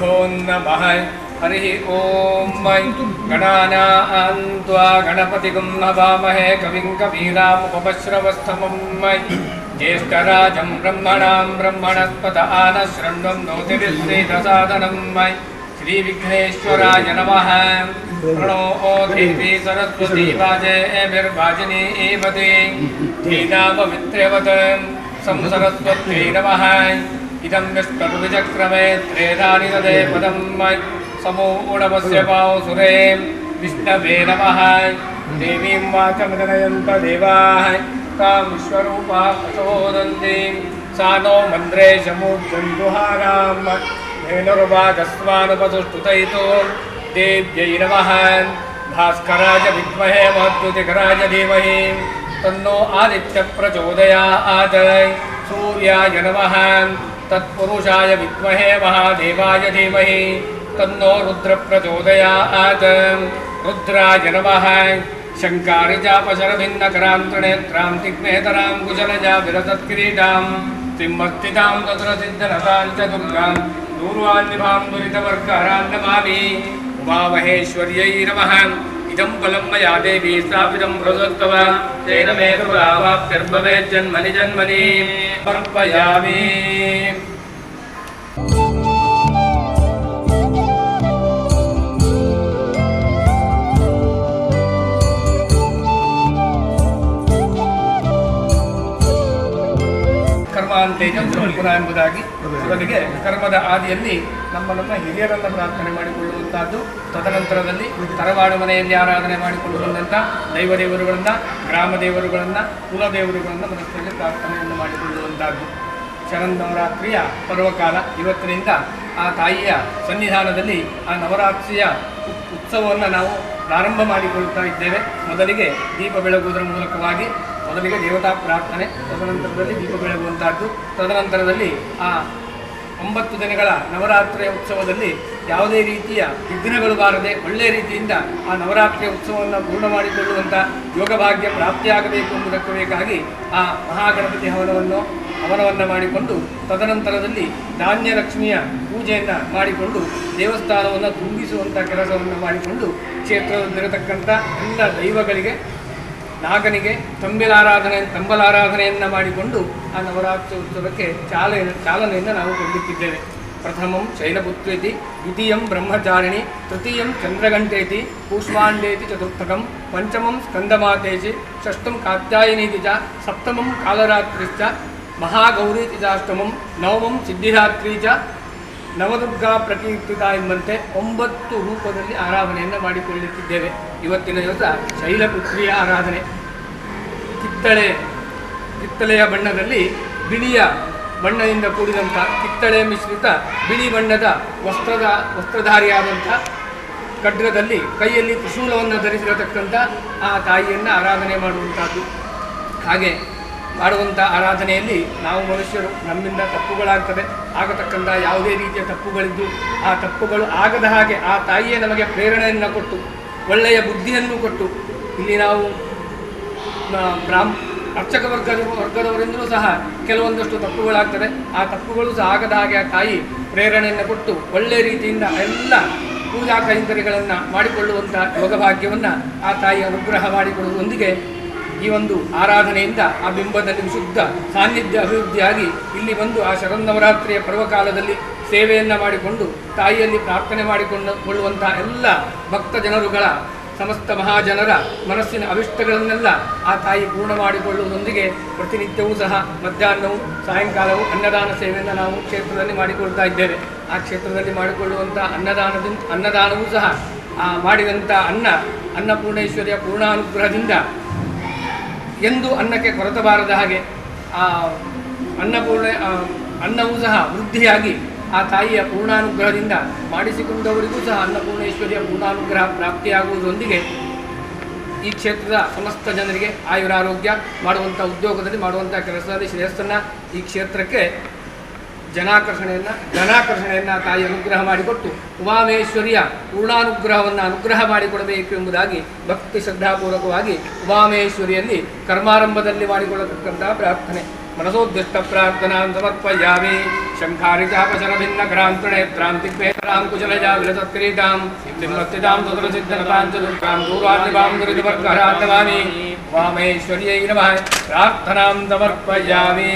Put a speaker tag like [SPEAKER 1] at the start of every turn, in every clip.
[SPEAKER 1] गुरुभ्यो नमः। हरिः ओम। गणानां त्वा गणपतिगं हवामहे कविं कवीनामुपश्रवस्तमं ज्येष्ठराजं ब्रह्मणां ब्रह्मणस्पत आनशृण्वन्नोतिभिस्सेदसादनं श्रीविघ्नेश्वराय नमः। प्रणो देवी सरस्वती वाजेभिर्वाजिनीवती धीनामवित्र्यवत् संसरस्वत्यै नमः। इदं विष्णुर्विचक्रमे त्रेधानि तदे पदं समूढमस्य पावसुरे विष्णवे नमः। देवीं वाचमदनयन्त देवाः तां विश्वरूपा प्रचोदन्ति सा नो मन्द्रे शमूर्जन्तुहारां धेनुर्वागस्वानुपतुष्टुतैतो देव्यै नमः। भास्कराय विद्महे महद्युतिकराय धीमहि तन्नो आदित्यः प्रचोदयात्। सूर्याय नमः। तत्पुरुषाय विद्महे महादेवाय धीमहि तन्नो रुद्र प्रचोदयात्। रुद्राय नमः। शङ्कारिजापशरभिन्नकरां त्रिनेत्रां तिग्नेतरां कुशलजा विरसत्किरीटां सिंहस्थितां तत्रसिद्धरतां च दुर्गां दूर्वान्निभां दुरितवर्गहरां नमामि। उमामहेश्वर्यै नमः। इदं फलं मया देवी स्थापितं प्रदत्तव तेन मे कृपावाप्तिर्भवेज्जन्मनि जन्मनि समर्पयामि। ಕರ್ಮಾಂತೇಜಂ ಬ್ರಹ್ಮಪುರ ಎಂಬುದಾಗಿ ಮೊದಲಿಗೆ ಕರ್ಮದ ಆದಿಯಲ್ಲಿ ನಮ್ಮ ಹಿರಿಯರನ್ನು ಪ್ರಾರ್ಥನೆ ಮಾಡಿಕೊಳ್ಳುವಂತಹದ್ದು. ತದನಂತರದಲ್ಲಿ ತರವಾಡು ಮನೆಯಲ್ಲಿ ಆರಾಧನೆ ಮಾಡಿಕೊಂಡು ಬಂದಂಥ ದೈವದೇವರುಗಳನ್ನು, ಗ್ರಾಮ ದೇವರುಗಳನ್ನು, ಕುಲದೇವರುಗಳನ್ನು ಮನಸ್ಸಿನಲ್ಲಿ ಪ್ರಾರ್ಥನೆಯನ್ನು ಮಾಡಿಕೊಳ್ಳುವಂತಹದ್ದು. ಶರನ್ನವರಾತ್ರಿಯ ಪರ್ವಕಾಲ ಇವತ್ತಿನಿಂದ ಆ ತಾಯಿಯ ಸನ್ನಿಧಾನದಲ್ಲಿ ಆ ನವರಾತ್ರಿಯ ಉತ್ಸವವನ್ನು ನಾವು ಪ್ರಾರಂಭ ಮಾಡಿಕೊಳ್ಳುತ್ತಾ ಇದ್ದೇವೆ. ಮೊದಲಿಗೆ ದೀಪ ಬೆಳಗುವುದರ ಮೂಲಕವಾಗಿ ಮೊದಲಿಗೆ ದೇವತಾ ಪ್ರಾರ್ಥನೆ, ತದನಂತರದಲ್ಲಿ ದೀಪ ಬೆಳಗುವಂತಹದ್ದು. ತದನಂತರದಲ್ಲಿ ಆ 9 ದಿನಗಳ ನವರಾತ್ರಿಯ ಉತ್ಸವದಲ್ಲಿ ಯಾವುದೇ ರೀತಿಯ ವಿಘ್ನಗಳು ಬಾರದೆ ಒಳ್ಳೆಯ ರೀತಿಯಿಂದ ಆ ನವರಾತ್ರಿಯ ಉತ್ಸವವನ್ನು ಪೂರ್ಣ ಮಾಡಿಕೊಳ್ಳುವಂಥ ಯೋಗಭಾಗ್ಯ ಪ್ರಾಪ್ತಿಯಾಗಬೇಕು ಎಂಬುದಕ್ಕೆ ಬೇಕಾಗಿ ಆ ಮಹಾಗಣಪತಿ ಹವನವನ್ನು ಮಾಡಿಕೊಂಡು ತದನಂತರದಲ್ಲಿ ಧಾನ್ಯಲಕ್ಷ್ಮಿಯ ಪೂಜೆಯನ್ನು ಮಾಡಿಕೊಂಡು ದೇವಸ್ಥಾನವನ್ನು ತುಂಬಿಸುವಂಥ ಕೆಲಸವನ್ನು ಮಾಡಿಕೊಂಡು ಕ್ಷೇತ್ರದಲ್ಲಿರತಕ್ಕಂಥ ಎಲ್ಲ ದೈವಗಳಿಗೆ, ನಾಗನಿಗೆ ತಂಬಲಾರಾಧನೆಯನ್ನು ಮಾಡಿಕೊಂಡು ಆ ನವರಾತ್ರಿ ಉತ್ಸವಕ್ಕೆ ಚಾಲನೆಯನ್ನು ನಾವು ಕೊಡಲಿಕ್ಕಿದ್ದೇವೆ. ಪ್ರಥಮಂ ಶೈಲಪುತ್ರೇತಿ, ದ್ವಿತೀಯಂ ಬ್ರಹ್ಮಚಾರಿಣಿ, ತೃತೀಯಂ ಚಂದ್ರಗಂಟೇತಿ, ಕೂಷ್ಮಾಂಡೇತಿ ಚತುರ್ಥಕಂ, ಪಂಚಮಂ ಸ್ಕಂದಮಾತೇತಿ, ಷಷ್ಠಂ ಕಾತ್ಯಾಯನೀತಿ ಚ, ಸಪ್ತಮಂ ಕಾಲರಾತ್ರಿಶ್ಚ, ಮಹಾಗೌರೀತಿ ಚಾಷ್ಟಮಂ, ನವಮಂ ಸಿದ್ಧಿರಾತ್ರಿ ಚ, ನವದುರ್ಗಾ ಪ್ರಕೀರ್ತಿತ ಎಂಬಂತೆ 9 ರೂಪದಲ್ಲಿ ಆರಾಧನೆಯನ್ನು ಮಾಡಿಕೊಳ್ಳುತ್ತಿದ್ದೇವೆ. ಇವತ್ತಿನ ದಿವಸ ಶೈಲಪುತ್ರಿಯ ಆರಾಧನೆ. ಕಿತ್ತಳೆಯ ಬಣ್ಣದಲ್ಲಿ ಬಿಳಿಯ ಬಣ್ಣದಿಂದ ಕೂಡಿದಂಥ ಕಿತ್ತಳೆ ಮಿಶ್ರಿತ ಬಿಳಿ ಬಣ್ಣದ ವಸ್ತ್ರಧಾರಿಯಾದಂಥ ಖಡ್ಗದಲ್ಲಿ ಕೈಯಲ್ಲಿ ತ್ರಿಶೂಲವನ್ನು ಧರಿಸಿರತಕ್ಕಂಥ ಆ ತಾಯಿಯನ್ನು ಆರಾಧನೆ ಮಾಡುವಂಥದ್ದು. ಹಾಗೆ ಮಾಡುವಂಥ ಆರಾಧನೆಯಲ್ಲಿ ನಾವು ಮನುಷ್ಯರು ನಮ್ಮಿಂದ ತಪ್ಪುಗಳಾಗ್ತದೆ, ಆಗತಕ್ಕಂಥ ಯಾವುದೇ ರೀತಿಯ ತಪ್ಪುಗಳಿದ್ದು ಆ ತಪ್ಪುಗಳು ಆಗದ ಹಾಗೆ ಆ ತಾಯಿಯೇ ನಮಗೆ ಪ್ರೇರಣೆಯನ್ನು ಕೊಟ್ಟು ಒಳ್ಳೆಯ ಬುದ್ಧಿಯನ್ನು ಕೊಟ್ಟು, ಇಲ್ಲಿ ನಾವು ಅರ್ಚಕ ವರ್ಗದವರಿಂದಲೂ ಸಹ ಕೆಲವೊಂದಷ್ಟು ತಪ್ಪುಗಳಾಗ್ತದೆ, ಆ ತಪ್ಪುಗಳು ಸಹ ಆಗದ ಹಾಗೆ ಆ ತಾಯಿ ಪ್ರೇರಣೆಯನ್ನು ಕೊಟ್ಟು ಒಳ್ಳೆಯ ರೀತಿಯಿಂದ ಎಲ್ಲ ಪೂಜಾ ಕೈಂಕರ್ಯಗಳನ್ನು ಮಾಡಿಕೊಳ್ಳುವಂಥ ಯೋಗಭಾಗ್ಯವನ್ನು ಆ ತಾಯಿ ಅನುಗ್ರಹ ಮಾಡಿಕೊಳ್ಳುವುದರೊಂದಿಗೆ ಈ ಒಂದು ಆರಾಧನೆಯಿಂದ ಆ ಬಿಂಬದಲ್ಲಿ ವಿಶುದ್ಧ ಸಾನ್ನಿಧ್ಯ ಅಭಿವೃದ್ಧಿಯಾಗಿ ಇಲ್ಲಿ ಬಂದು ಆ ಶರನ್ನವರಾತ್ರಿಯ ಪರ್ವಕಾಲದಲ್ಲಿ ಸೇವೆಯನ್ನು ಮಾಡಿಕೊಂಡು ತಾಯಿಯಲ್ಲಿ ಪ್ರಾರ್ಥನೆ ಮಾಡಿಕೊಳ್ಳುವಂಥ ಎಲ್ಲ ಭಕ್ತ ಜನರುಗಳ, ಸಮಸ್ತ ಮಹಾಜನರ ಮನಸ್ಸಿನ ಅಭಿಷ್ಟಗಳನ್ನೆಲ್ಲ ಆ ತಾಯಿ ಪೂರ್ಣ ಮಾಡಿಕೊಳ್ಳುವುದರೊಂದಿಗೆ ಪ್ರತಿನಿತ್ಯವೂ ಸಹ ಮಧ್ಯಾಹ್ನವೂ ಸಾಯಂಕಾಲವೂ ಅನ್ನದಾನ ಸೇವೆಯನ್ನು ನಾವು ಕ್ಷೇತ್ರದಲ್ಲಿ ಮಾಡಿಕೊಳ್ತಾ ಇದ್ದೇವೆ. ಆ ಕ್ಷೇತ್ರದಲ್ಲಿ ಮಾಡಿಕೊಳ್ಳುವಂಥ ಅನ್ನದಾನವೂ ಸಹ ಆ ಮಾಡಿದಂಥ ಅನ್ನಪೂರ್ಣೇಶ್ವರಿಯ ಪೂರ್ಣಾನುಗ್ರಹದಿಂದ ಎಂದು ಅನ್ನಕ್ಕೆ ಕೊರತೆ ಬಾರದ ಹಾಗೆ ಆ ಅನ್ನವೂ ಸಹ ವೃದ್ಧಿಯಾಗಿ ಆ ತಾಯಿಯ ಪೂರ್ಣಾನುಗ್ರಹದಿಂದ ಮಾಡಿಸಿಕೊಂಡವರಿಗೂ ಸಹ ಅನ್ನಪೂರ್ಣೇಶ್ವರಿಯ ಪೂರ್ಣಾನುಗ್ರಹ ಪ್ರಾಪ್ತಿಯಾಗುವುದರೊಂದಿಗೆ ಈ ಕ್ಷೇತ್ರದ ಸಮಸ್ತ ಜನರಿಗೆ ಆಯುರಾರೋಗ್ಯ ಮಾಡುವಂಥ ಉದ್ಯೋಗದಲ್ಲಿ ಮಾಡುವಂಥ ಕೆಲಸದಲ್ಲಿ ಶ್ರೇಯಸ್ಸನ್ನು ಈ ಕ್ಷೇತ್ರಕ್ಕೆ ಧನಾಕರ್ಷಣೆಯನ್ನು ತಾಯಿ ಅನುಗ್ರಹ ಮಾಡಿಕೊಟ್ಟು ಉಮಾಮೇಶ್ವರಿಯ ಪೂರ್ಣಾನುಗ್ರಹವನ್ನು ಅನುಗ್ರಹ ಮಾಡಿಕೊಡಬೇಕು ಎಂಬುದಾಗಿ ಭಕ್ತಿ ಶ್ರದ್ಧಾಪೂರ್ವಕವಾಗಿ ಉಮಾಮೇಶ್ವರಿಯಲ್ಲಿ ಕರ್ಮಾರಂಭದಲ್ಲಿ ಮಾಡಿಕೊಳ್ಳತಕ್ಕಂತಹ ಪ್ರಾರ್ಥನೆ. मनसोद्दिष्टप्रार्थनां समर्पयामि। शङ्खारिचापशरभिन्नक्रान्तनेत्रां दिग्वेतरां कुशलजा विलसत्क्रीडां सिंहस्थितां सुदृसिद्धनतां च दुर्गां दूरान्निभां दुरितवर्गहरात्मानि वामेश्वर्यै नमः प्रार्थनां समर्पयामि।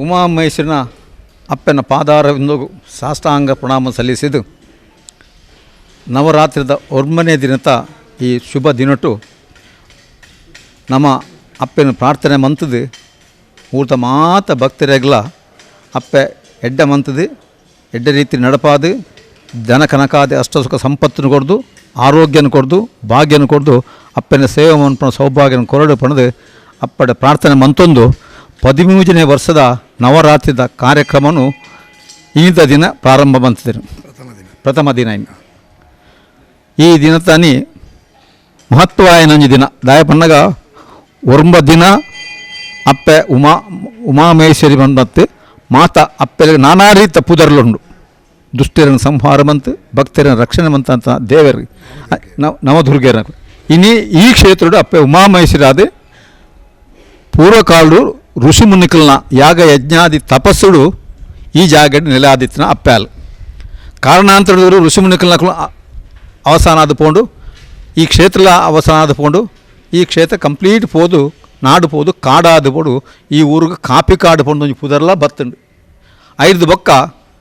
[SPEAKER 2] ಉಮಾಮಹೇಶ್ವರನ ಅಪ್ಪನ ಪಾದಾರವಿಂದು ಸಾಷ್ಟಾಂಗ ಪ್ರಣಾಮ ಸಲ್ಲಿಸಿದ್ದು ನವರಾತ್ರಿದ ಒರ್ಮನೇ ದಿನದ ಈ ಶುಭ ದಿನಟು ನಮ್ಮ ಅಪ್ಪನ ಪ್ರಾರ್ಥನೆ ಮಂತದು ಊಟ ಮಾತ ಭಕ್ತರೆಗ್ಲ ಅಪ್ಪೆ ಎಡ್ಡ ಮಂತದು ಎಡ್ಡ ರೀತಿ ನಡಪಾದು ದನ ಕನಕಾದ ಅಷ್ಟ ಸುಖ ಸಂಪತ್ತನ್ನು ಕೊಡ್ದು ಆರೋಗ್ಯನ ಕೊಡ್ದು ಭಾಗ್ಯನ ಕೊಡ್ದು ಅಪ್ಪನ ಸೇವೆ ಮನ್ಪನ ಸೌಭಾಗ್ಯನ ಕೊರಡು ಪಣದು ಅಪ್ಪಡ ಪ್ರಾರ್ಥನೆ ಮಂತೊಂದು 13ನೇ ವರ್ಷದ ನವರಾತ್ರಿದ ಕಾರ್ಯಕ್ರಮನು ಈದ ದಿನ ಪ್ರಾರಂಭ ಬಂತಿದೆ. ಪ್ರಥಮ ದಿನ ಈ ದಿನ ತಾನಿ ಮಹತ್ವಾಯನಂಜಿ ದಿನ ದಾಯ ಪಣ್ಣಗ ಒರ್ಂಬ ದಿನ ಅಪ್ಪೆ ಉಮಾಮಹೇಶ್ವರಿ ಬಂದತ್ತು ಮಾತ ಅಪ್ಪೆಗೆ ನಾನಾ ರೀತಿಯ ಪೂಜರ್ಲುಂಡು ದುಷ್ಟರನ್ನು ಸಂಹಾರ ಬಂತು ಭಕ್ತರನ್ನು ರಕ್ಷಣೆ ಬಂತ ಅಂತ ದೇವರಿಗೆ ನವದುರ್ಗೆರ ಇನ್ನಿ ಈ ಕ್ಷೇತ್ರದ ಅಪ್ಪೆ ಉಮಾಮಹೇಶ್ವರಿ ಆದ పూర్వకాలు ఋషి మునికులన యాగ యజ్ఞాది తపస్సుడు ఈ జాగడి నెలాదిత్తిన అప్పాలు కారణాంతరుడు ఋషి మునికులకు అవసానాది పోండు ఈ క్షేత్రల అవసానాది పోండు ఈ క్షೇತ್ರ ಕಂಪ್ಲೀಟ್ ಪೋದು ನಾಡು ಪೋದು ಕಾಡಾದು ಪೋಡು ಈ ಊರಿಗೆ ಕಾಪಿ ಕಾಡು ಪೋಂಡು ಒಂಜಿ ಪುದರ್ಲ ಬತ್ತುಂಡು ಐದು ಬೊಕ್ಕ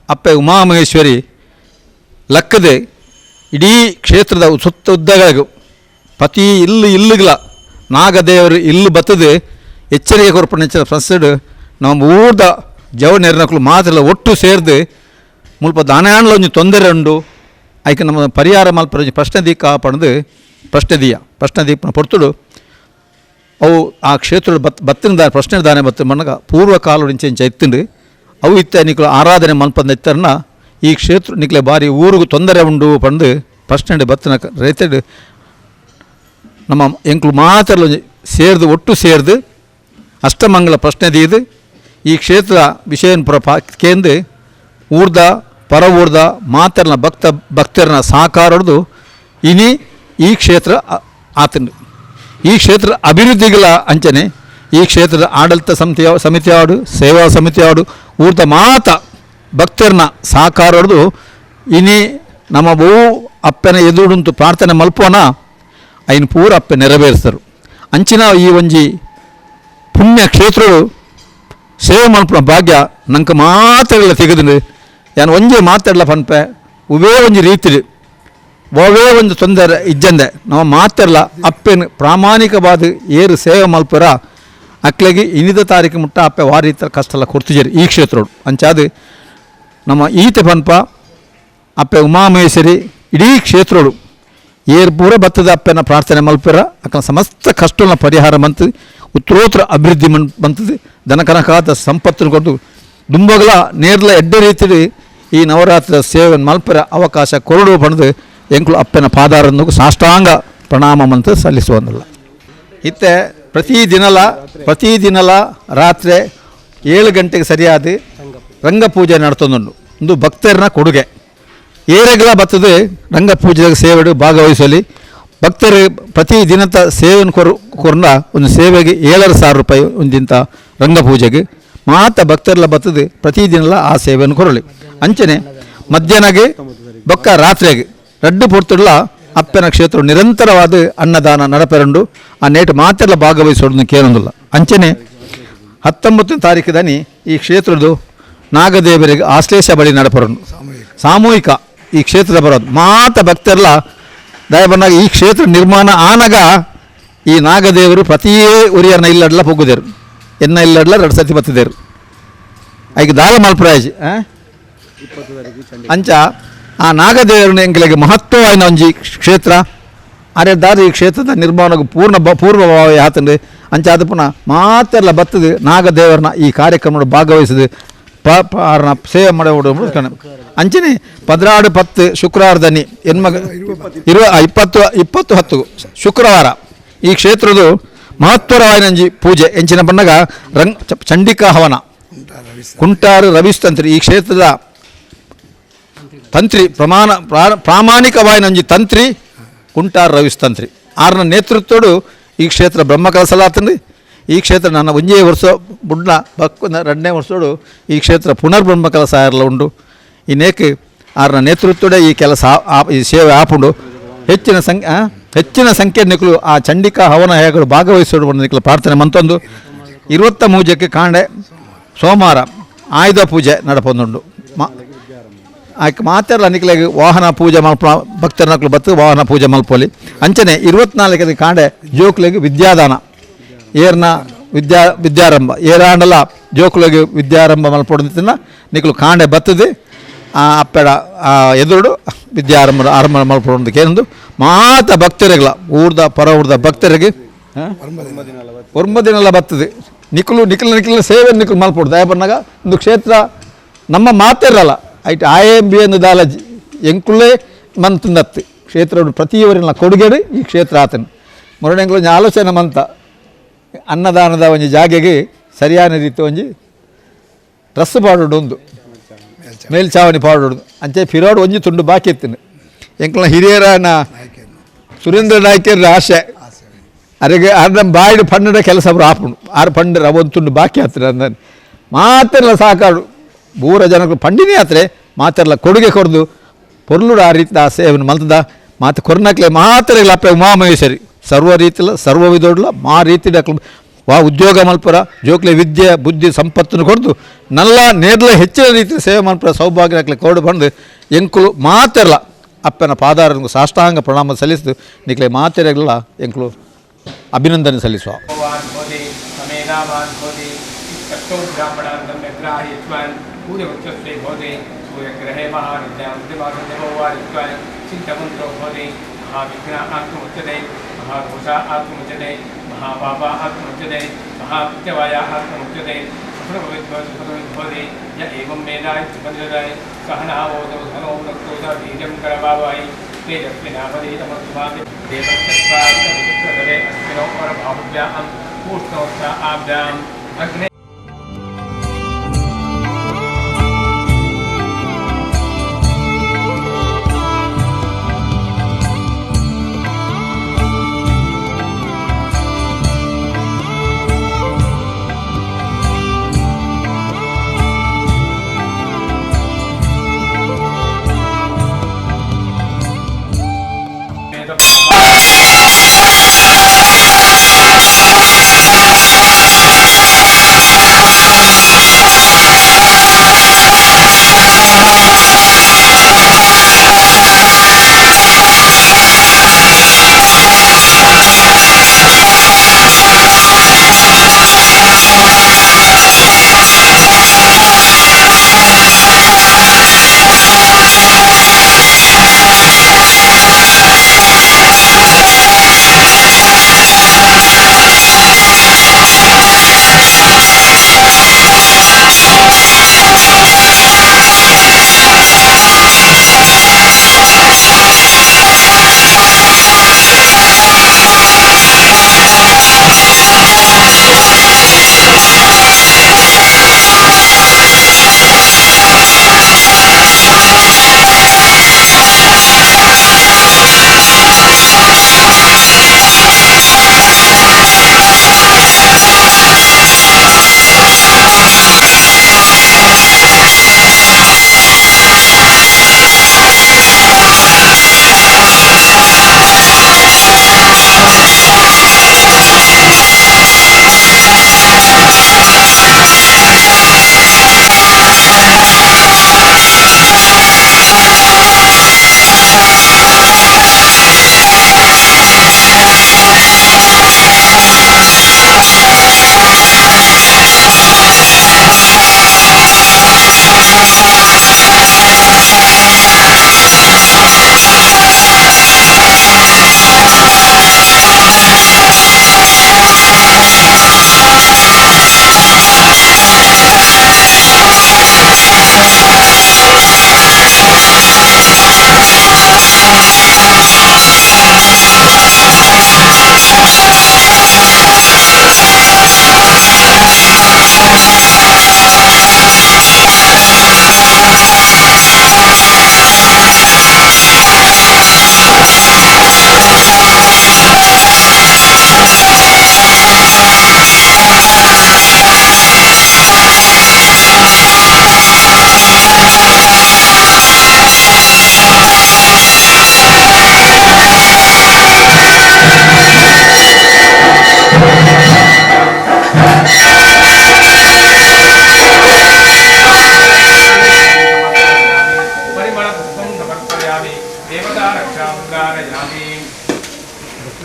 [SPEAKER 2] ಅಪ್ಪೆ ಉಮಾಮಹೇಶ್ವರಿ ಲಕ್ಕದೆ ಇಡೀ ಕ್ಷೇತ್ರದ ಸುತ್ತ ಉದ್ದಗಳಿಗೂ ಪ್ರತಿ ಇಲ್ಲುಗಳ ನಾಗದೇವರು ಇಲ್ಲು ಬತ್ತದು ಎಚ್ಚರಿಕೆ ಕೊರಪಣಿಸಿದ ಫಸ್ಟ್ ನಮ್ಮ ಊರ್ದ ಜವನೆರ್ನಕ್ಲು ಮಾತ್ರ ಒಟ್ಟು ಸೇರಿದು ಮುಲ್ಪ ದಾನಾಣಲ ಒಂಜಿ ತೊಂದರೆ ಉಂಡು ಐಕೆ ನಮ್ಮ ಪರಿಹಾರ ಮಲ್ಪ ಪ್ರಶ್ನೆ ದೀಕ ಪಣದು ಪ್ರಶ್ನೆ ದೀಪನ ಪೊರ್ತುಡು ಅವು ಆ ಕ್ಷೇತ್ರ ಬತ್ತಿನ ದಾನೆ ಪ್ರಶ್ನೆ ದಾನೆ ಬತ್ತ ಮಣ್ಣಗ ಪೂರ್ವಕಾಲ నుంచి ಎತ್ತುಂಡು ಅವು ಇತ್ತ ನಿಕ್ಲು ಆರಾಧನೆ ಮಲ್ಪಂದ ಎತ್ತರನ್ನ ಈ ಕ್ಷೇತ್ರ ನಿಕ್ಲೆ ಬಾರಿ ಊರಿಗೂ ತೊಂದರೆ ಉಂಡು ಪಂದು ಪ್ರಶ್ನೆ ಬತ್ತಿನ ರೈತಡು ನಮ್ಮ ಎಂಕ್ಲು ಮಾತ್ರ ಸೇರಿದು ಒಟ್ಟು ಸೇರಿದು ಅಷ್ಟಮಂಗಲ ಪ್ರಶ್ನೆ ದೀದು ಈ ಕ್ಷೇತ್ರ ವಿಷಯನ ಕೇಂದ್ರ ಊರ್ದ ಪರ ಊರ್ದ ಮಾತರ್ನ ಭಕ್ತರನ್ನ ಸಹಕಾರ ಹೊಡೆದು ಇನಿ ಈ ಕ್ಷೇತ್ರ ಆತಂಡು ಈ ಕ್ಷೇತ್ರ ಅಭಿವೃದ್ಧಿಗಳ ಅಂಚನೆ ಈ ಕ್ಷೇತ್ರದ ಆಡಳಿತ ಸಮಿತಿ ಆಡು ಸೇವಾ ಸಮಿತಿ ಆಡು ಊರ್ದ ಮಾತ ಭಕ್ತರನ್ನ ಸಹಕಾರ ಹೊಡೆದು ಇನಿ ನಮ್ಮ ಬಹು ಅಪ್ಪನ ಎದುರುಂಟು ಪ್ರಾರ್ಥನೆ ಮಲ್ಪೋನ ಐನ್ ಪೂರ ಅಪ್ಪೆ ನೆರವೇರಿಸ್ತಾರೆ ಅಂಚಿನ ಈ ಒಂಜಿ ಪುಣ್ಯ ಕ್ಷೇತ್ರಗಳು ಸೇವೆ ಮಲ್ಪನ ಭಾಗ್ಯ ನಂಗೆ ಮಾತಾಡಲ್ಲ ತೆಗೆದು ಯಾನು ಒಂಜಿ ಮಾತಾಡಲ ಪನ್ಪೆ ಉವೇ ಒಂಜಿ ರೀತಿಲಿ ಒವೇ ಒಂದು ತೊಂದರೆ ಇಜ್ಜಂದೆ ನಾವು ಮಾತಾಡಲ್ಲ ಅಪ್ಪೆನ ಪ್ರಾಮಾಣಿಕವಾದ ಏರು ಸೇವೆ ಮಲ್ಪರ ಅಕ್ಲೆಗೆ ಇನಿದ ತಾರೀಕು ಮುಟ್ಟ ಅಪ್ಪೆ ವಾರಿ ಕಷ್ಟಲ್ಲ ಕೊಡ್ತಿದ್ದೀರಿ ಈ ಕ್ಷೇತ್ರಗಳು ಅಂಚಾದು ನಮ್ಮ ಈತೆ ಪನ್ಪ ಅಪ್ಪೆ ಉಮಾಮಹೇಶ್ವರಿ ಇಡೀ ಕ್ಷೇತ್ರಗಳು ಏರು ಪೂರ ಬತ್ತದ ಅಪ್ಪನ ಪ್ರಾರ್ಥನೆ ಮಲ್ಪರ ಅಕ್ಕ ಸಮಸ್ತ ಕಷ್ಟನ ಪರಿಹಾರ ಬಂತದೆ ಉತ್ತರೋತ್ತರ ಅಭಿವೃದ್ಧಿ ಬಂತದೆ ದನಕನಕಾದ ಸಂಪತ್ತನ್ನು ಕೊಟ್ಟು ದುಂಬಗಲ ನೇರ್ಲ ಎಡ್ಡೆ ರೀತಿಯಲ್ಲಿ ಈ ನವರಾತ್ರಿ ಸೇವೆ ಮಲ್ಪರ ಅವಕಾಶ ಕೊರಡು ಪಡೆದು ಎಂಕ್ಲು ಅಪ್ಪನ ಪಾದಾರನ್ನು ಸಾಷ್ಟಾಂಗ ಪ್ರಣಾಮ ಮಂತ್ರ ಸಲ್ಲಿಸುವಂದಿಲ್ಲ ಇತ್ತೆ ಪ್ರತಿದಿನಲ ರಾತ್ರಿ 7 ಗಂಟೆಗೆ ಸರಿಯಾದ ರಂಗಪೂಜೆ ನಡ್ತೊಂದುಂಡು ಒಂದು ಭಕ್ತರನ್ನ ಕೊಡುಗೆ ಏರೆಗಳ ಬರ್ತದೆ ರಂಗಪೂಜೆಗೆ ಸೇವೆಡು ಭಾಗವಹಿಸಲಿ ಭಕ್ತರು ಪ್ರತಿ ದಿನದ ಸೇವೆಯನ್ನು ಕೊರ್ನ ಒಂದು ಸೇವೆಗೆ 7,000 ರೂಪಾಯಿ ಒಂದಿಂತ ರಂಗಪೂಜೆಗೆ ಮಾತ ಭಕ್ತರೆಲ್ಲ ಬರ್ತದೆ ಪ್ರತಿದಿನಲ್ಲ ಆ ಸೇವೆಯನ್ನು ಕೊರಲಿ ಅಂಚನೆ ಮಧ್ಯಾಹ್ನಗೆ ಬೊಕ್ಕ ರಾತ್ರಿಗೆ ರಡ್ಡು ಪೊರ್ತುಡ್ಲ ಅಪ್ಪನ ಕ್ಷೇತ್ರ ನಿರಂತರವಾದ ಅನ್ನದಾನ ನಡಪೆರಂಡು ಆ ನೇಟು ಮಾತೆಲ್ಲ ಭಾಗವಹಿಸೋದನ್ನು ಕೇಳೋದಿಲ್ಲ ಅಂಚನೆ 19ನೇ ತಾರೀಕಿದನಿ ಈ ಕ್ಷೇತ್ರದ್ದು ನಾಗದೇವರಿಗೆ ಆಶ್ಲೇಷ ಬಳಿ ನಡಪರಂಡು ಸಾಮೂಹಿಕ ಈ ಕ್ಷೇತ್ರದ ಬರೋದು ಮಾತ ಭಕ್ತರೆಲ್ಲ ದಯಬಂದಾಗ ಈ ಕ್ಷೇತ್ರ ನಿರ್ಮಾಣ ಆನಗ ಈ ನಾಗದೇವರು ಪ್ರತಿಯೇ ಉರಿಯರ್ನ ಇಲ್ಲಡ್ಲ ಹೋಗುದೇರು ಎನ್ನ ಇಲ್ಲಡ್ಲ 2 ಸತಿ ಬತ್ತಿದೇರು ಐಗೆ ದಾರ ಮಲ್ಪರಾಜ್ ಅಂಚ ಆ ನಾಗದೇವರನ್ನ ಎಂಗಳಿಗೆ ಮಹತ್ವವಾದ ಒಂಜಿ ಕ್ಷೇತ್ರ ಅರೆ ದಾರಿ ಈ ಕ್ಷೇತ್ರದ ನಿರ್ಮಾಣಕ್ಕೆ ಪೂರ್ವಭಾವಿ ಆತಂಡು ಅಂಚ ಅದು ಪುನಃ ಮಾತೆಲ್ಲ ಬತ್ತದು ನಾಗದೇವರನ್ನ ಈ ಕಾರ್ಯಕ್ರಮ ಭಾಗವಹಿಸಿದು ಸೇವೆ ಮಾಡೋದು ಅಂಚನೆ 16-10 ಶುಕ್ರವಾರದನಿ ಹೆಣ್ಮಗ 20-10 ಶುಕ್ರವಾರ ಈ ಕ್ಷೇತ್ರದ ಮಹತ್ವರವಾದ ಪೂಜೆ ಎಂಚಿನ ಬಣ್ಣಗ ಚಂಡಿಕಾ ಹವನ ಕುಂಟಾರು ರವಿಸ್ತಂತ್ರಿ ಈ ಕ್ಷೇತ್ರದ ತಂತ್ರಿ ಪ್ರಾಮಾಣಿಕವಾದ ತಂತ್ರಿ ಕುಂಟಾರು ರವಿಸ್ತಂತ್ರಿ ಆರ್ನ ನೇತೃತ್ವಡು ಈ ಕ್ಷೇತ್ರ ಬ್ರಹ್ಮಕಲಸಲಾತಂದು ಈ ಕ್ಷೇತ್ರ ನನ್ನ 1 ವರ್ಷ ಬುಡ್ನ ಬಕ್ಕನ 2ನೇ ವರ್ಷೋಡು ಈ ಕ್ಷೇತ್ರ ಪುನರ್ಬ್ರಹ್ಮ ಕೆಲಸ ಎಲ್ಲ ಉಂಡು ಇನ್ನೇಕೆ ಆರ್ನ ನೇತೃತ್ವಡೆ ಈ ಕೆಲಸ ಈ ಸೇವೆ ಆಪುಂಡು ಹೆಚ್ಚಿನ ಸಂಖ್ಯೆ ನಿಕ್ಕಲು ಆ ಚಂಡಿಕಾ ಹವನ ಹೇಗಳು ಭಾಗವಹಿಸೋಡು ನಿಕ್ಕಲು ಪ್ರಾರ್ಥನೆ ಮಂತೊಂದು 23 ಕಾಂಡೆ ಸೋಮವಾರ ಆಯುಧ ಪೂಜೆ ನಡಪೊಂದುಂಡು ಆಕೆ ಮಾತೆಲ್ಲ ನಿಕ್ಲೆಗೆ ವಾಹನ ಪೂಜೆ ಮಲ್ಪ ಭಕ್ತರ ನಕ್ಲು ಬತ್ತು ವಾಹನ ಪೂಜೆ ಮಲ್ಪೋಲಿ ಅಂಚನೆ 24 ಕಾಂಡೆ ಜೋಕ್ಲೆಗೆ ವಿದ್ಯಾದಾನ ಏರ್ನ ವಿದ್ಯಾರಂಭ ಏರಾಂಡಲ ಜೋಕುಲಗೆ ವಿದ್ಯಾರಂಭ ಮಲ್ಪೊಡ್ತಿನ ನಿಕ್ಲು ಕಾಂಡೆ ಬತ್ತದೆ ಆ ಅಪ್ಪೆಡ ಎದುರುಡು ವಿದ್ಯಾರಂಭ ಆರಂಭ ಮಲ್ಪೊಡೋದಕ್ಕೆ ಏನೊಂದು ಮಾತ ಭಕ್ತರಿಗಳ ಊರ್ದ ಪರ ಊರ್ದ ಭಕ್ತರಿಗೆ 9 ದಿನ ಬರ್ತದೆ ನಿಕ್ಲು ಸೇವೆ ನಿಕ್ಲು ಮಲ್ಪೊಡು ದಯಬನ್ನಾಗ ಒಂದು ಕ್ಷೇತ್ರ ನಮ್ಮ ಮಾತಿರಲ್ಲ ಐಟ್ IMB ಎಂದು ದಾಲಜಿ ಎಂಕುಲ್ಲೇ ಮಂತಂದತ್ತು ಕ್ಷೇತ್ರ ಪ್ರತಿಯವರಿನ ಕೊಡುಗೆಡು ಈ ಕ್ಷೇತ್ರ ಆತನು ಮೊರಡೆಂಗಳು ಒಂಜಿ ಆಲೋಚನೆ ಮಂತ ಅನ್ನದಾನದ ಒಂಜಿ ಜಾಗೆಗೆ ಸರಿಯಾದ ರೀತಿ ಒಂಜಿ ಡ್ರೆಸ್ ಪಾಡೋಡು ಒಂದು ಮೇಲ್ಚಾವಣಿ ಪಾಡೋಡು ಅಂಚೆ ಫಿರೋಡು ಒಂಜಿ ತುಂಡು ಬಾಕಿ ಇತ್ತು ಎಂಕಲ್ನ ಹಿರಿಯರನ ಸುರೇಂದ್ರ ನಾಯ್ಕರ ಆಶೆ ಅರೆಗೆ ಅರ್ಧ ಬಾಯಿಡು ಪಂಡದ ಕೆಲಸ ಆಪುಂಡು 6 ಪಂಡ ರವಂತುಂಡು ಬಾಕಿ ಆಗ್ತದೆ ಅಂದಾನೆ ಮಾತೆಲ್ಲ ಸಾಕಾಡು ಮೂರ ಜನಗಳು ಪಂಡಿನೇ ಆತ್ರೆ ಮಾತೆಲ್ಲ ಕೊಡುಗೆ ಕೊಡ್ದು ಪೊರ್ಲುಡು ಆ ರೀತಿ ಆ ಸೇವೆಯನ್ನು ಮಲ್ತದ ಮಾತು ಕೊರ್ನಕ್ಲೆ ಮಾತ್ರ ಅಪ್ಪ ಉಮಾಮಹೇಶ್ವರಿ ಸರ್ವ ರೀತಿಲ ಸರ್ವ ವಿಧೋಡ್ಲ ಮಾ ರೀತಿ ವಾ ಉದ್ಯೋಗ ಮಲ್ಪರ ಜೋಕ್ಲೆ ವಿದ್ಯೆ ಬುದ್ಧಿ ಸಂಪತ್ತನ್ನು ಕೊಡ್ದು ನಲ್ಲ ನೇರ್ಲ ಹೆಚ್ಚಿನ ರೀತಿ ಸೇವೆ ಮಲ್ಪರ ಸೌಭಾಗ್ಯ ಹಾಕ್ಲಿ ಕೊಡು ಬಂದು ಎಂಕುಲು ಮಾತೆಲ್ಲ ಅಪ್ಪನ ಪಾದಾರನಿಗೂ ಸಾಷ್ಟಾಂಗ ಪ್ರಣಾಮ ಸಲ್ಲಿಸಿದು ನಿಕ್ಲೆ ಮಾತೆರೆಲ್ಲ ಎಂಕುಲು ಅಭಿನಂದನೆ ಸಲ್ಲಿಸುವ
[SPEAKER 1] सूर्यग्रहे महाविद्यां चिन्तमन्त्रो भवति महाविघ्ना आत्ममुच्यते महाघोषा आत्ममुच्यते महापापा आत्ममुच्यते महाप्रत्यवाया आत्ममुच्यते भवति य एवं वेदाय सहनावोदौ धनो नक्तोजा बीजं करवावहै तेजस्विनावधीतमस्तुभाति देवस्तत्पादरे अस्मिनो परभाव्यां पूष्णोत्सा आभ्याम् अग्ने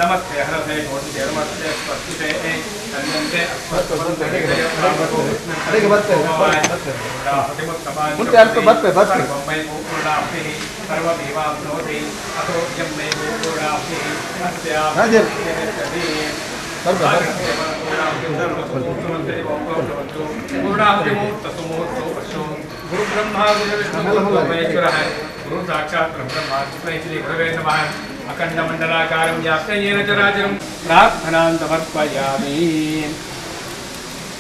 [SPEAKER 1] नमस्ते हरते नमस्ते स्पर्शुते अन्यन्ते
[SPEAKER 2] ಅದಕ್ಕೆ ಬರ್ತೇವೆ ಮುಂದೆ ಅಲ್ಪ ಬರ್ತೇವೆ
[SPEAKER 1] गुरु ब्रह्मा गुरु साक्षात् ब्रह्मा श्री गुरवे नमः अखंड मंडलाकारं व्याप्तं येन चराचरं प्रार्थनां समर्पयामि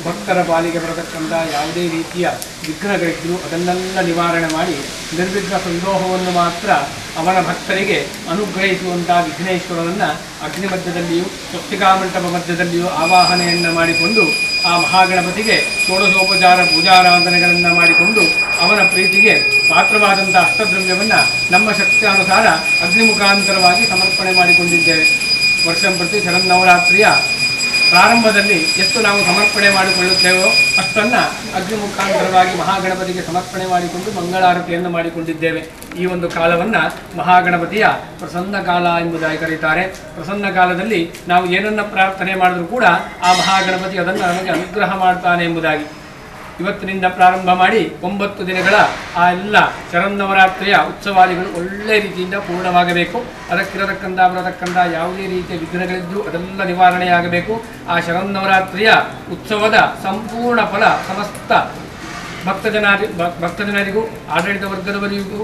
[SPEAKER 1] ಭಕ್ತರ ಪಾಲಿಗೆ ಬರತಕ್ಕಂಥ ಯಾವುದೇ ರೀತಿಯ ವಿಘ್ನಗಳಿದ್ದರೂ ಅದನ್ನೆಲ್ಲ ನಿವಾರಣೆ ಮಾಡಿ ನಿರ್ವಿಘ್ನ ಸಂದೋಹವನ್ನು ಮಾತ್ರ ಅವನ ಭಕ್ತರಿಗೆ ಅನುಗ್ರಹಿಸುವಂಥ ವಿಘ್ನೇಶ್ವರನನ್ನು ಅಗ್ನಿ ಮಧ್ಯದಲ್ಲಿಯೂ ಸ್ವಸ್ತಿಕಾಮಂಟಪ ಮಧ್ಯದಲ್ಲಿಯೂ ಆವಾಹನೆಯನ್ನು ಮಾಡಿಕೊಂಡು ಆ ಮಹಾಗಣಪತಿಗೆ ಷೋಡಶೋಪಚಾರ ಪೂಜಾರಾಧನೆಗಳನ್ನು ಮಾಡಿಕೊಂಡು ಅವನ ಪ್ರೀತಿಗೆ ಪಾತ್ರವಾದಂಥ ಅಷ್ಟದ್ರವ್ಯವನ್ನು ನಮ್ಮ ಶಕ್ತಿಯಾನುಸಾರ ಅಗ್ನಿ ಮುಖಾಂತರವಾಗಿ ಸಮರ್ಪಣೆ ಮಾಡಿಕೊಂಡಿದ್ದೇವೆ. ವರ್ಷಂಪ್ರತಿ ಶರನ್ನವರಾತ್ರಿಯ ಪ್ರಾರಂಭದಲ್ಲಿ ಎಷ್ಟು ನಾವು ಸಮರ್ಪಣೆ ಮಾಡಿಕೊಳ್ಳುತ್ತೇವೋ ಅಷ್ಟನ್ನು ಅಗ್ನಿ ಮುಖಾಂತರವಾಗಿ ಮಹಾಗಣಪತಿಗೆ ಸಮರ್ಪಣೆ ಮಾಡಿಕೊಂಡು ಮಂಗಳಾರತಿಯನ್ನು ಮಾಡಿಕೊಂಡಿದ್ದೇವೆ. ಈ ಒಂದು ಕಾಲವನ್ನು ಮಹಾಗಣಪತಿಯ ಪ್ರಸನ್ನ ಕಾಲ ಎಂಬುದಾಗಿ ಕರೀತಾರೆ. ಪ್ರಸನ್ನ ಕಾಲದಲ್ಲಿ ನಾವು ಏನನ್ನು ಪ್ರಾರ್ಥನೆ ಮಾಡಿದ್ರೂ ಕೂಡ ಆ ಮಹಾಗಣಪತಿ ಅದನ್ನು ನಮಗೆ ಅನುಗ್ರಹ ಮಾಡ್ತಾನೆ ಎಂಬುದಾಗಿ ಇವತ್ತಿನಿಂದ ಪ್ರಾರಂಭ ಮಾಡಿ 9 ದಿನಗಳ ಆ ಎಲ್ಲ ಶರನ್ನವರಾತ್ರಿಯ ಉತ್ಸವಾದಿಗಳು ಒಳ್ಳೆಯ ರೀತಿಯಿಂದ ಪೂರ್ಣವಾಗಬೇಕು. ಬರತಕ್ಕಂಥ ಯಾವುದೇ ರೀತಿಯ ವಿಘ್ನಗಳಿದ್ದರೂ ಅದೆಲ್ಲ ನಿವಾರಣೆಯಾಗಬೇಕು. ಆ ಶರನ್ನವರಾತ್ರಿಯ ಉತ್ಸವದ ಸಂಪೂರ್ಣ ಫಲ ಸಮಸ್ತ ಭಕ್ತಜನರಿಗೂ ಆಡಳಿತ ವರ್ಗದವರಿಗೂ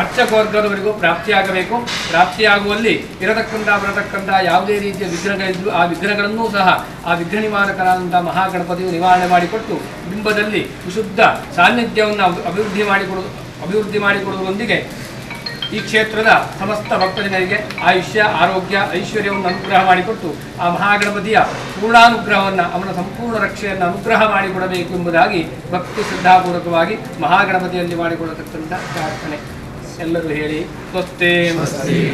[SPEAKER 1] ಅರ್ಚಕ ವರ್ಗದವರಿಗೂ ಪ್ರಾಪ್ತಿಯಾಗಬೇಕು. ಪ್ರಾಪ್ತಿಯಾಗುವಲ್ಲಿ ಬರತಕ್ಕಂಥ ಯಾವುದೇ ರೀತಿಯ ವಿಘ್ನಗಳಿದ್ದರೂ ಆ ವಿಘ್ನಗಳನ್ನೂ ಸಹ ಆ ವಿಘ್ನ ನಿವಾರಕರಾದಂಥ ಮಹಾಗಣಪತಿಯು ನಿವಾರಣೆ ಮಾಡಿಕೊಟ್ಟು ಬಿಂಬದಲ್ಲಿ ವಿಶುದ್ಧ ಸಾನ್ನಿಧ್ಯವನ್ನು ಅಭಿವೃದ್ಧಿ ಮಾಡಿಕೊಡುವುದರೊಂದಿಗೆ ಈ ಕ್ಷೇತ್ರದ ಸಮಸ್ತ ಭಕ್ತಜನರಿಗೆ ಆಯುಷ್ಯ ಆರೋಗ್ಯ ಐಶ್ವರ್ಯವನ್ನು ಅನುಗ್ರಹ ಮಾಡಿಕೊಟ್ಟು ಆ ಮಹಾಗಣಪತಿಯ ಪೂರ್ಣಾನುಗ್ರಹವನ್ನು ಅವನ ಸಂಪೂರ್ಣ ರಕ್ಷೆಯನ್ನು ಅನುಗ್ರಹ ಮಾಡಿಕೊಡಬೇಕು ಎಂಬುದಾಗಿ ಭಕ್ತಿ ಶ್ರದ್ಧಾಪೂರ್ವಕವಾಗಿ ಮಹಾಗಣಪತಿಯಲ್ಲಿ ಮಾಡಿಕೊಳ್ಳತಕ್ಕಂಥ ಪ್ರಾರ್ಥನೆ. ಎಲ್ಲರೂ ಹೇಳಿ ಸ್ವಸ್ತಿ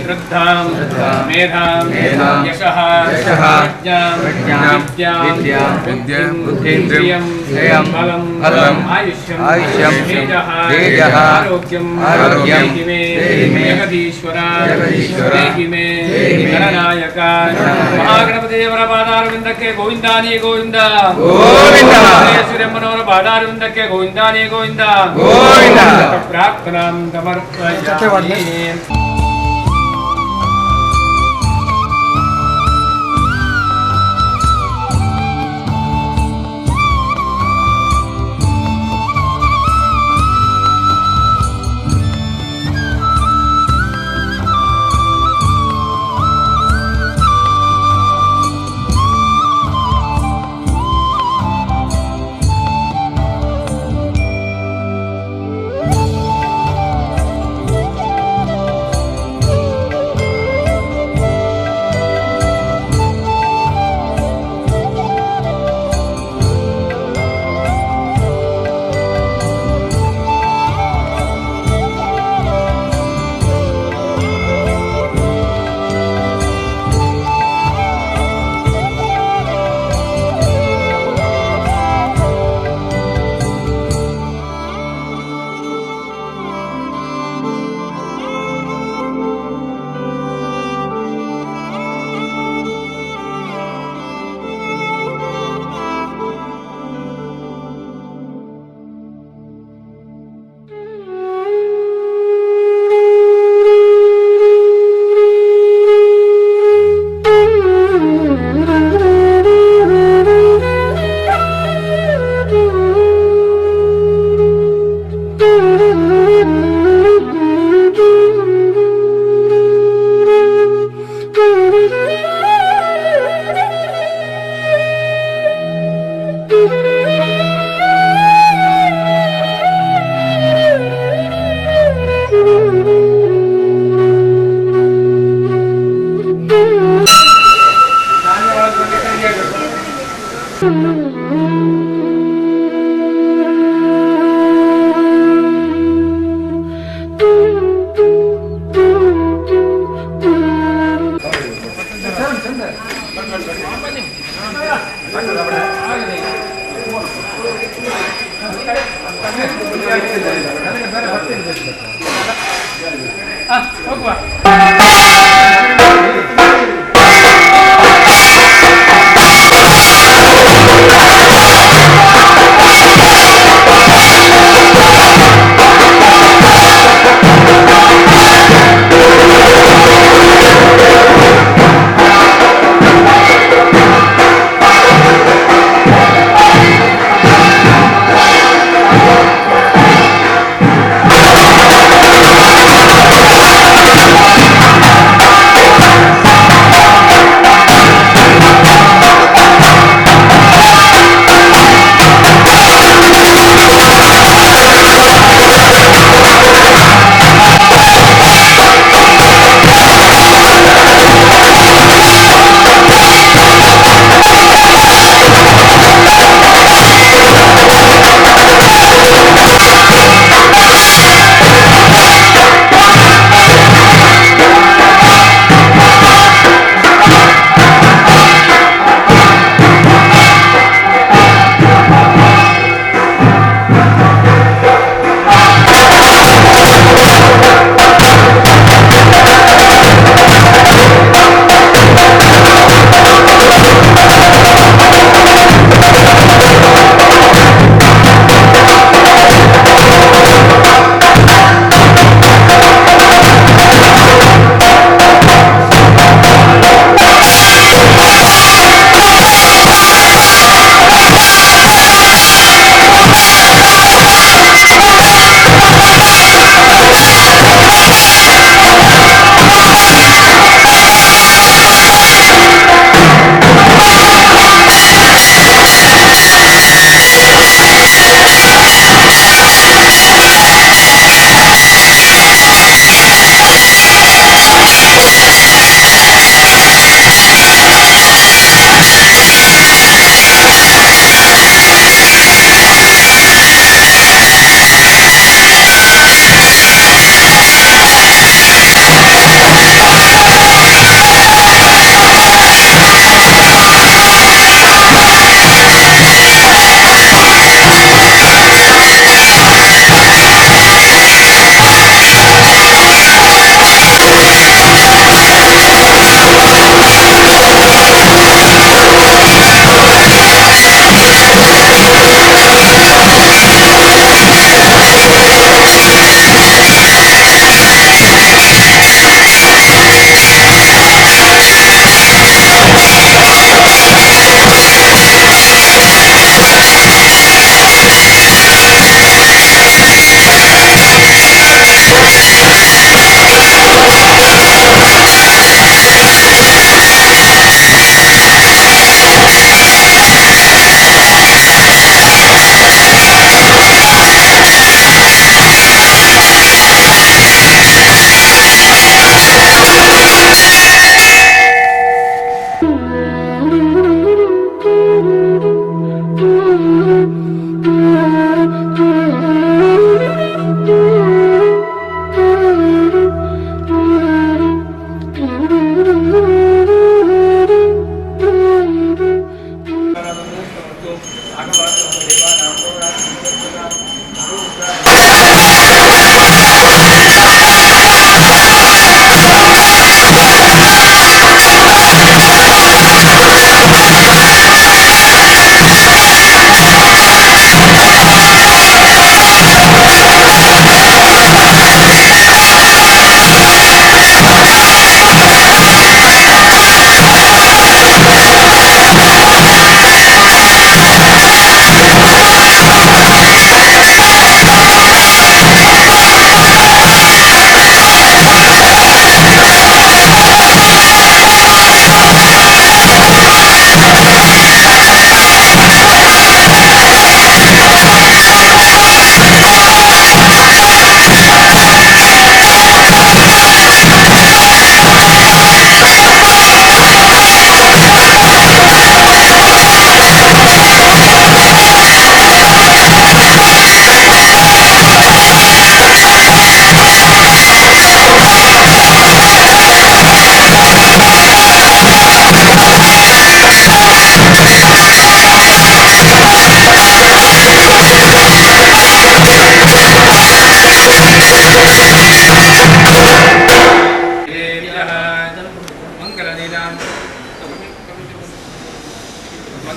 [SPEAKER 1] ಶ್ರದ್ಧಾಂ ಮೇಧಾಂ ಯಶಃ ಪ್ರಜ್ಞಾಂ ವಿದ್ಯಾಂ ಬುದ್ಧಿಂ ಬಲಂ ಆಯುಷ್ಯಂ ತೇಜಃ ಆರೋಗ್ಯಂ ಮೇ ಜಗದೀಶ್ವರ ದೇಹಿ ಮೇ ಗಣನಾಯಕ. ಮಹಾಗಣಪತಿ ದೇವರ ಪಾದಾರವಿಂದಕ್ಕೆ ಗೋವಿಂದಾನಿ ಗೋವಿಂದ ಶ್ರೀರಮ್ಮನವರ ಪಾದಾರವಿಂದಕ್ಕೆ ಗೋವಿಂದಾನಿ ಗೋವಿಂದ ಪ್ರಾರ್ಥನಾಂ ಸಮರ್ಪಯಾಮಿ.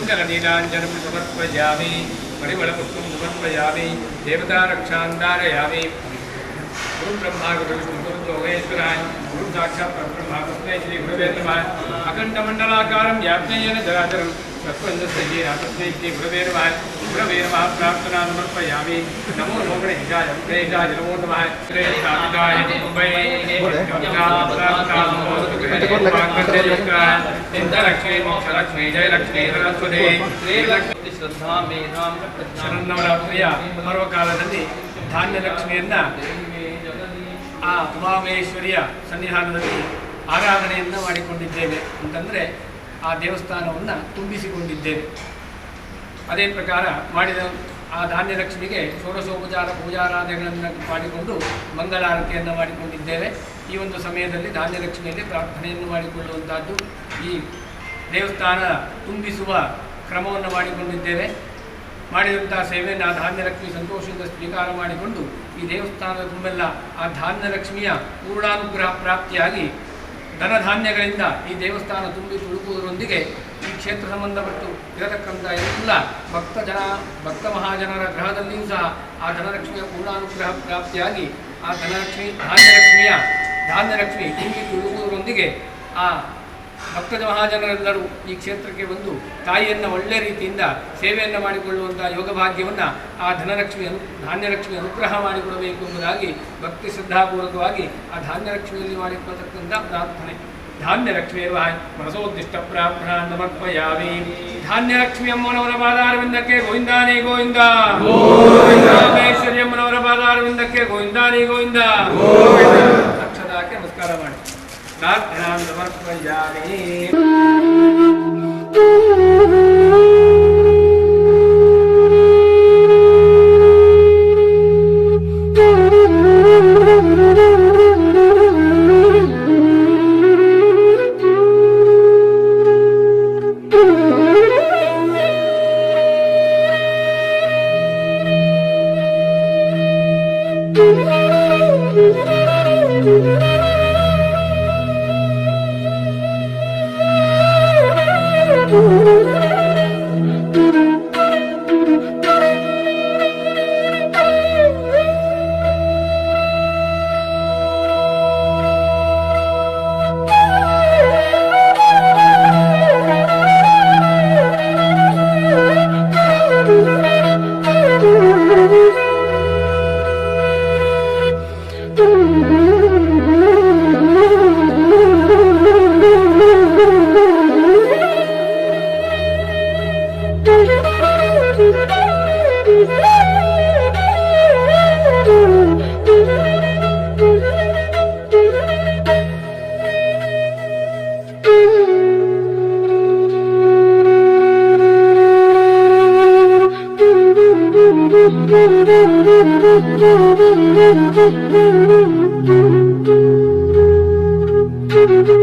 [SPEAKER 1] मण्डलनीलाञ्जनं समर्पयामि परिमलपुष्पं समर्पयामि देवतारक्षां धारयामि गुरुब्रह्मा गुरुविष्णु गुरुदेवोहेश्वराय गुरु साक्षात् परब्रह्म तस्मै श्री गुरुवे नमः अखण्डमण्डलाकारं व्याप्तेन चराचरं तत्त्वन्दस्य तस्मै श्री गुरुवे नमः प्रार्थनां समर्पयामि नमो नमो गणेशाय गणेशाय नमो नमः श्रेष्ठाय मुम्बै इंद्रलक्ष्मी मोक्षलक्ष्मी जयलक्ष्मी सरस्वती श्रीलक्ष्मी श्रद्धा मेधां ಶರನ್ನವರಾತ್ರಿಯ ಪರ್ವಕಾಲದಲ್ಲಿ ಧಾನ್ಯ ಲಕ್ಷ್ಮಿಯನ್ನ ಆ ಉಮಾಮೇಶ್ವರಿಯ ಸನ್ನಿಧಾನದಲ್ಲಿ ಆರಾಧನೆಯನ್ನು ಮಾಡಿಕೊಂಡಿದ್ದೇವೆ ಅಂತಂದರೆ ಆ ದೇವಸ್ಥಾನವನ್ನು ತುಂಬಿಸಿಕೊಂಡಿದ್ದೇವೆ. ಅದೇ ಪ್ರಕಾರ ಮಾಡಿದ ಆ ಧಾನ್ಯ ಲಕ್ಷ್ಮಿಗೆ ಷೋಡಶೋಪಚಾರ ಪೂಜಾರಾಧನೆಗಳನ್ನು ಮಾಡಿಕೊಂಡು ಮಂಗಳಾರತಿಯನ್ನು ಮಾಡಿಕೊಂಡಿದ್ದೇವೆ. ಈ ಒಂದು ಸಮಯದಲ್ಲಿ ಧಾನ್ಯ ಲಕ್ಷ್ಮಿಯಲ್ಲಿ ಪ್ರಾರ್ಥನೆಯನ್ನು ಮಾಡಿಕೊಳ್ಳುವಂಥದ್ದು ಈ ದೇವಸ್ಥಾನ ತುಂಬಿಸುವ ಕ್ರಮವನ್ನು ಮಾಡಿಕೊಂಡಿದ್ದೇವೆ. ಮಾಡಿದಂಥ ಸೇವೆಯನ್ನು ಆ ಧಾನ್ಯ ಲಕ್ಷ್ಮಿ ಸಂತೋಷದಿಂದ ಸ್ವೀಕಾರ ಮಾಡಿಕೊಂಡು ಈ ದೇವಸ್ಥಾನದ ತುಂಬೆಲ್ಲ ಆ ಧಾನ್ಯ ಲಕ್ಷ್ಮಿಯ ಪೂರ್ಣಾನುಗ್ರಹ ಪ್ರಾಪ್ತಿಯಾಗಿ ಧನಧಾನ್ಯಗಳಿಂದ ಈ ದೇವಸ್ಥಾನ ತುಂಬಿ ತುಳುಕುವುದರೊಂದಿಗೆ ಈ ಕ್ಷೇತ್ರ ಸಂಬಂಧಪಟ್ಟು ಇರತಕ್ಕಂಥ ಎಲ್ಲ ಭಕ್ತ ಮಹಾಜನರ ಗ್ರಹದಲ್ಲಿಯೂ ಸಹ ಆ ಧನಲಕ್ಷ್ಮಿಯ ಪೂರ್ಣಾನುಗ್ರಹ ಪ್ರಾಪ್ತಿಯಾಗಿ ಆ ಧಾನ್ಯಲಕ್ಷ್ಮಿ ತುಂಬಿ ತುಳುಕುವುದರೊಂದಿಗೆ ಆ ಭಕ್ತ ಮಹಾಜನರೆಲ್ಲರೂ ಈ ಕ್ಷೇತ್ರಕ್ಕೆ ಬಂದು ತಾಯಿಯನ್ನು ಒಳ್ಳೆ ರೀತಿಯಿಂದ ಸೇವೆಯನ್ನು ಮಾಡಿಕೊಳ್ಳುವಂಥ ಯೋಗ ಭಾಗ್ಯವನ್ನು ಆ ಧಾನ್ಯಲಕ್ಷ್ಮಿ ಅನುಗ್ರಹ ಮಾಡಿಕೊಡಬೇಕು ಎಂಬುದಾಗಿ ಭಕ್ತಿ ಶ್ರದ್ಧಾಪೂರ್ವಕವಾಗಿ ಆ ಧಾನ್ಯಲಕ್ಷ್ಮಿಯಲ್ಲಿ ಮಾಡಿಕೊಳ್ಳತಕ್ಕಂಥ ಪ್ರಾರ್ಥನೆ. ಧಾನ್ಯಲಕ್ಷ್ಮೀರ್ವ ಮನಸೋದ್ದಿಷ್ಟ ಪ್ರಾರ್ಥನಾ ಸಮರ್ಪಯಾಮಿ. ಧಾನ್ಯಲಕ್ಷ್ಮಿ ಅಮ್ಮನವರ ಪಾದಾರವಿಂದಕ್ಕೆ ಗೋವಿಂದಾನೇ ಗೋವಿಂದ, ರಾಮೇಶ್ವರಿ ಅಮ್ಮನವರ ಪಾದಾರವಿಂದಕ್ಕೆ ಗೋವಿಂದಾನೇ ಗೋವಿಂದ. ಅಕ್ಷತಾಕ್ಕೆ ನಮಸ್ಕಾರ ಮಾಡಿ ಪ್ರಾರ್ಥನಾ ಸಮರ್ಪಯಾಮಿ.
[SPEAKER 3] Thank you.